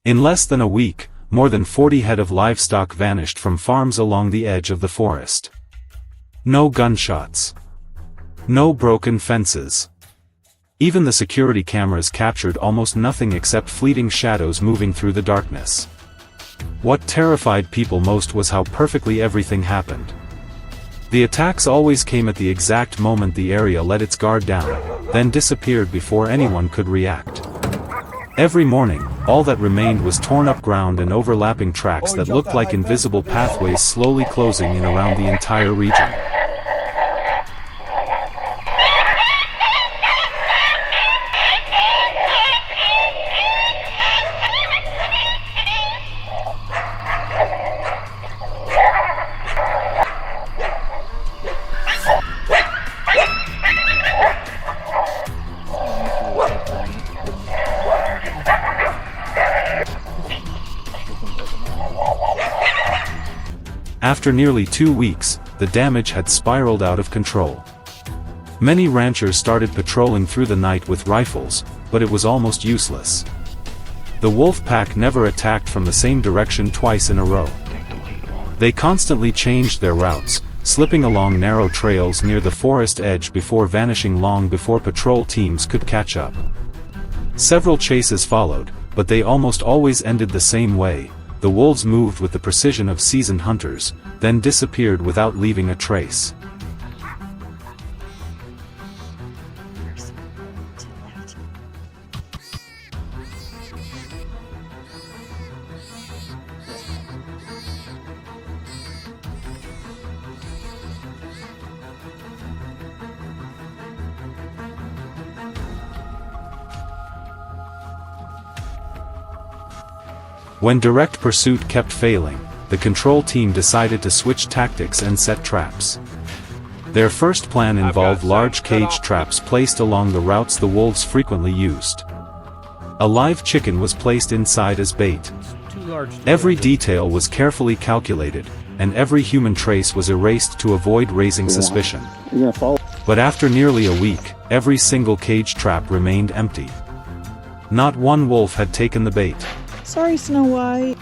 In less than a week, more than 40 head of livestock vanished from farms along the edge of the forest. No gunshots. No broken fences. Even the security cameras captured almost nothing except fleeting shadows moving through the darkness. What terrified people most was how perfectly everything happened. The attacks always came at the exact moment the area let its guard down, then disappeared before anyone could react. Every morning, all that remained was torn-up ground and overlapping tracks that looked like invisible pathways slowly closing in around the entire region. After nearly 2 weeks, the damage had spiraled out of control. Many ranchers started patrolling through the night with rifles, but it was almost useless. The wolf pack never attacked from the same direction twice in a row. They constantly changed their routes, slipping along narrow trails near the forest edge before vanishing long before patrol teams could catch up. Several chases followed, but they almost always ended the same way. The wolves moved with the precision of seasoned hunters, then disappeared without leaving a trace. When direct pursuit kept failing, the control team decided to switch tactics and set traps. Their first plan involved large cage traps placed along the routes the wolves frequently used. A live chicken was placed inside as bait. Every detail was carefully calculated, and every human trace was erased to avoid raising suspicion. But after nearly a week, every single cage trap remained empty. Not one wolf had taken the bait. Sorry, Snow White.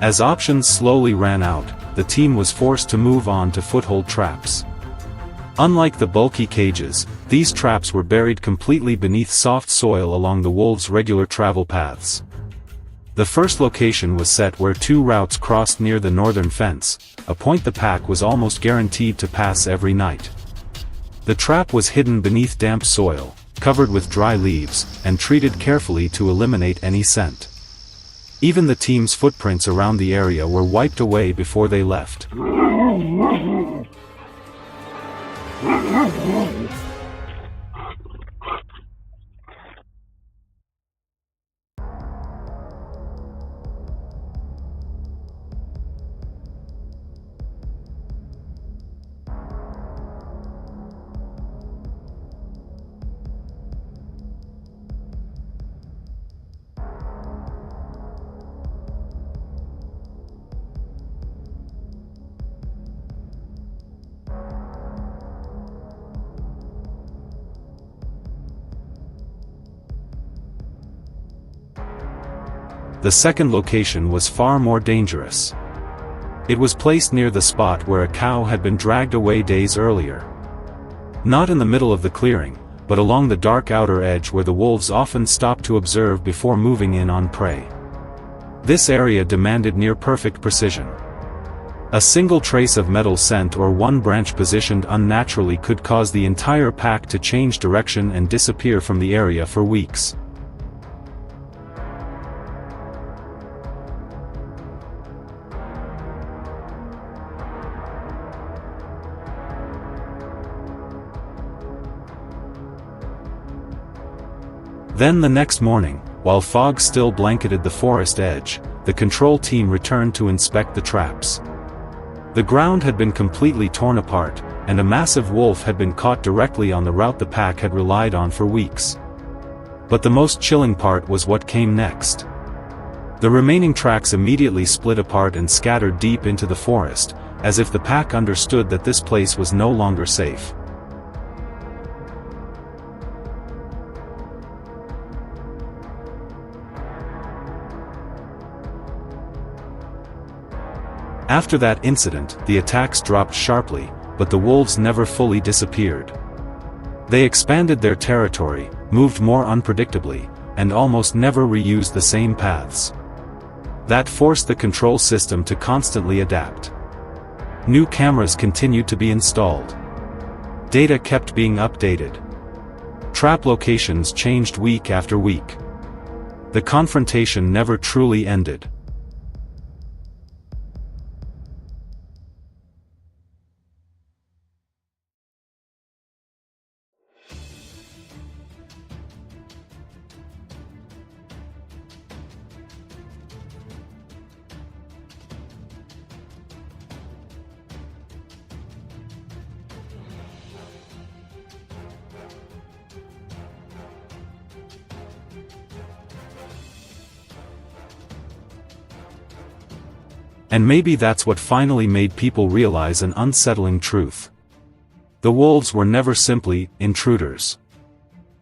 As options slowly ran out, the team was forced to move on to foothold traps. Unlike the bulky cages, these traps were buried completely beneath soft soil along the wolves' regular travel paths. The first location was set where 2 routes crossed near the northern fence, a point the pack was almost guaranteed to pass every night. The trap was hidden beneath damp soil, covered with dry leaves, and treated carefully to eliminate any scent. Even the team's footprints around the area were wiped away before they left. The second location was far more dangerous. It was placed near the spot where a cow had been dragged away days earlier. Not in the middle of the clearing, but along the dark outer edge where the wolves often stopped to observe before moving in on prey. This area demanded near-perfect precision. A single trace of metal scent or one branch positioned unnaturally could cause the entire pack to change direction and disappear from the area for weeks. Then the next morning, while fog still blanketed the forest edge, the control team returned to inspect the traps. The ground had been completely torn apart, and a massive wolf had been caught directly on the route the pack had relied on for weeks. But the most chilling part was what came next. The remaining tracks immediately split apart and scattered deep into the forest, as if the pack understood that this place was no longer safe. After that incident, the attacks dropped sharply, but the wolves never fully disappeared. They expanded their territory, moved more unpredictably, and almost never reused the same paths. That forced the control system to constantly adapt. New cameras continued to be installed. Data kept being updated. Trap locations changed week after week. The confrontation never truly ended. And maybe that's what finally made people realize an unsettling truth. The wolves were never simply intruders.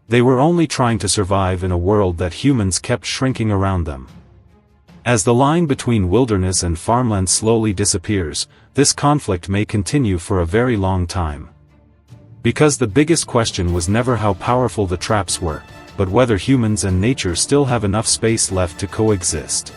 They were only trying to survive in a world that humans kept shrinking around them. As the line between wilderness and farmland slowly disappears, this conflict may continue for a very long time. Because the biggest question was never how powerful the traps were, but whether humans and nature still have enough space left to coexist.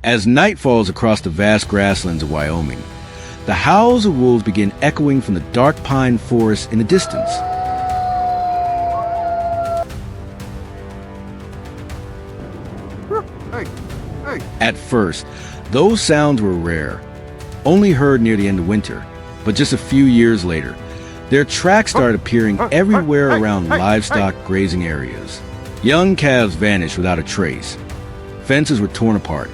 As night falls across the vast grasslands of Wyoming, the howls of wolves begin echoing from the dark pine forest in the distance. At first, those sounds were rare, only heard near the end of winter, but just a few years later, their tracks started appearing everywhere around livestock grazing areas. Young calves vanished without a trace. Fences were torn apart,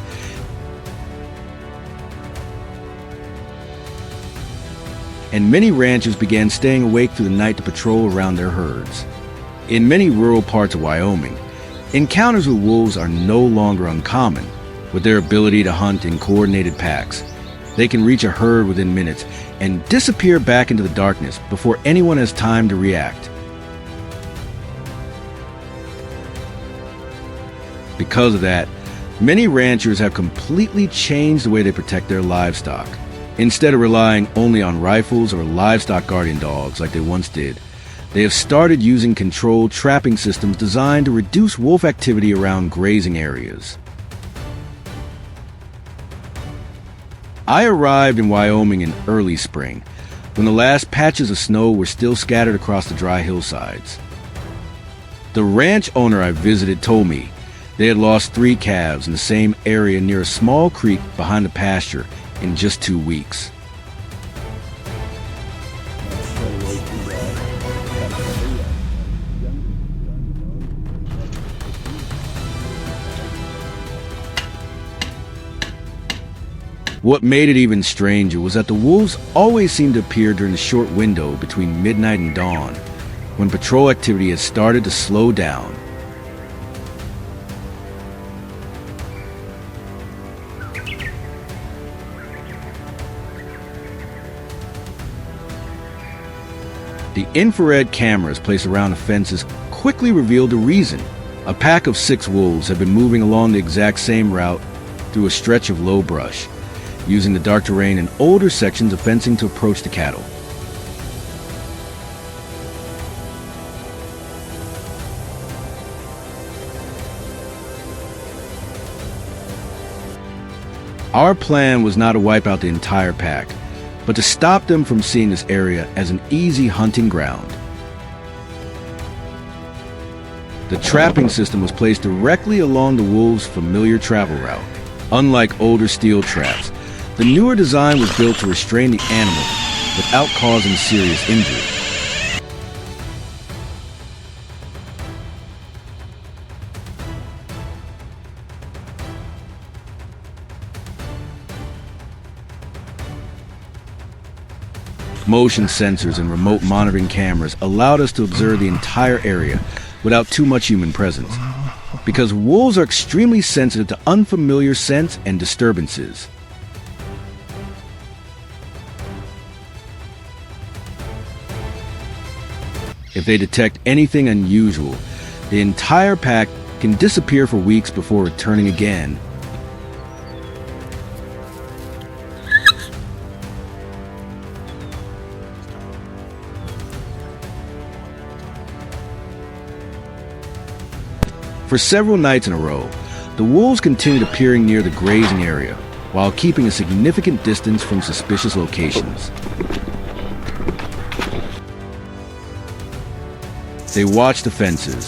and many ranchers began staying awake through the night to patrol around their herds. In many rural parts of Wyoming, encounters with wolves are no longer uncommon. With their ability to hunt in coordinated packs, they can reach a herd within minutes and disappear back into the darkness before anyone has time to react. Because of that, many ranchers have completely changed the way they protect their livestock. Instead of relying only on rifles or livestock guardian dogs like they once did, they have started using controlled trapping systems designed to reduce wolf activity around grazing areas. I arrived in Wyoming in early spring, when the last patches of snow were still scattered across the dry hillsides. The ranch owner I visited told me they had lost 3 calves in the same area near a small creek behind the pasture in just 2 weeks. What made it even stranger was that the wolves always seemed to appear during the short window between midnight and dawn, when patrol activity has started to slow down. The infrared cameras placed around the fences quickly revealed the reason. A pack of 6 wolves had been moving along the exact same route through a stretch of low brush, using the dark terrain and older sections of fencing to approach the cattle. Our plan was not to wipe out the entire pack, but to stop them from seeing this area as an easy hunting ground. The trapping system was placed directly along the wolves' familiar travel route. Unlike older steel traps, the newer design was built to restrain the animal without causing serious injury. Motion sensors and remote monitoring cameras allowed us to observe the entire area without too much human presence, because wolves are extremely sensitive to unfamiliar scents and disturbances. If they detect anything unusual, the entire pack can disappear for weeks before returning again. For several nights in a row, the wolves continued appearing near the grazing area while keeping a significant distance from suspicious locations. They watched the fences,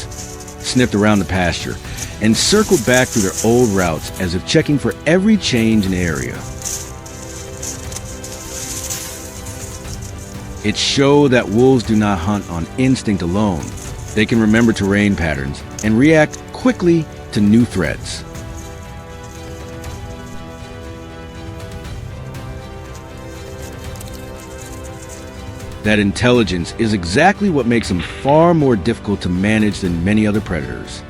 sniffed around the pasture, and circled back through their old routes as if checking for every change in the area. It showed that wolves do not hunt on instinct alone. They can remember terrain patterns and react quickly to new threats. That intelligence is exactly what makes them far more difficult to manage than many other predators.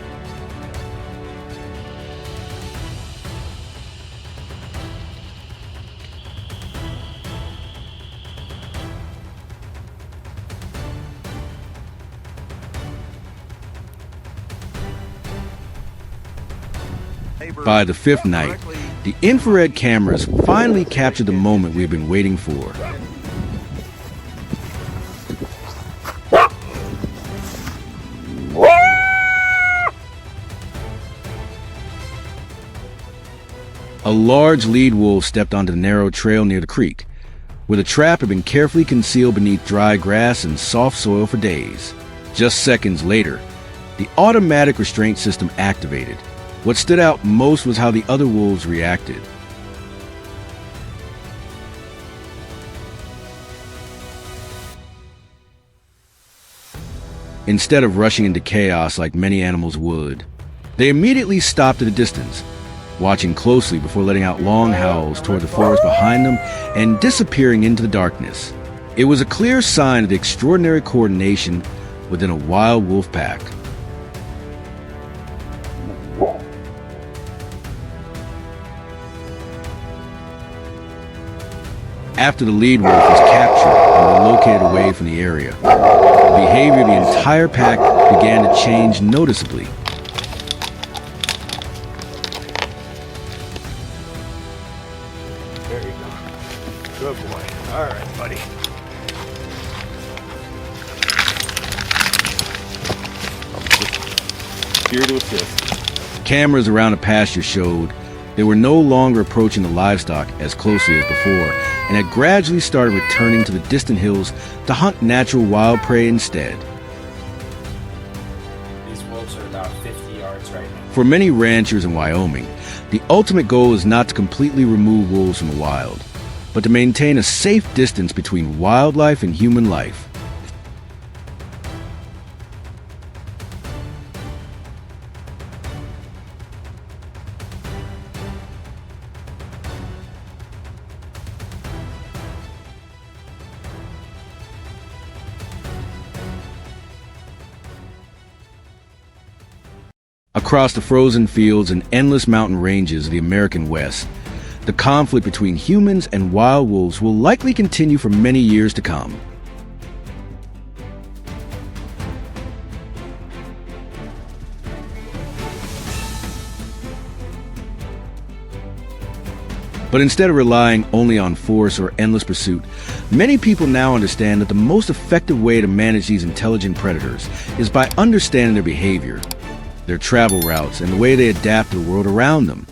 By the fifth night, the infrared cameras finally captured the moment we've been waiting for. A large lead wolf stepped onto the narrow trail near the creek, where the trap had been carefully concealed beneath dry grass and soft soil for days. Just seconds later, the automatic restraint system activated. What stood out most was how the other wolves reacted. Instead of rushing into chaos like many animals would, they immediately stopped at a distance, watching closely before letting out long howls toward the forest behind them and disappearing into the darkness. It was a clear sign of the extraordinary coordination within a wild wolf pack. After the lead wolf was captured and relocated away from the area, the behavior of the entire pack began to change noticeably. There you go. Good boy. All right, buddy. Here to assist. Cameras around the pasture showed they were no longer approaching the livestock as closely as before, and had gradually started returning to the distant hills to hunt natural wild prey instead. These wolves are about 50 yards right now. For many ranchers in Wyoming, the ultimate goal is not to completely remove wolves from the wild, but to maintain a safe distance between wildlife and human life. Across the frozen fields and endless mountain ranges of the American West, the conflict between humans and wild wolves will likely continue for many years to come. But instead of relying only on force or endless pursuit, many people now understand that the most effective way to manage these intelligent predators is by understanding their behavior, their travel routes, and the way they adapt to the world around them.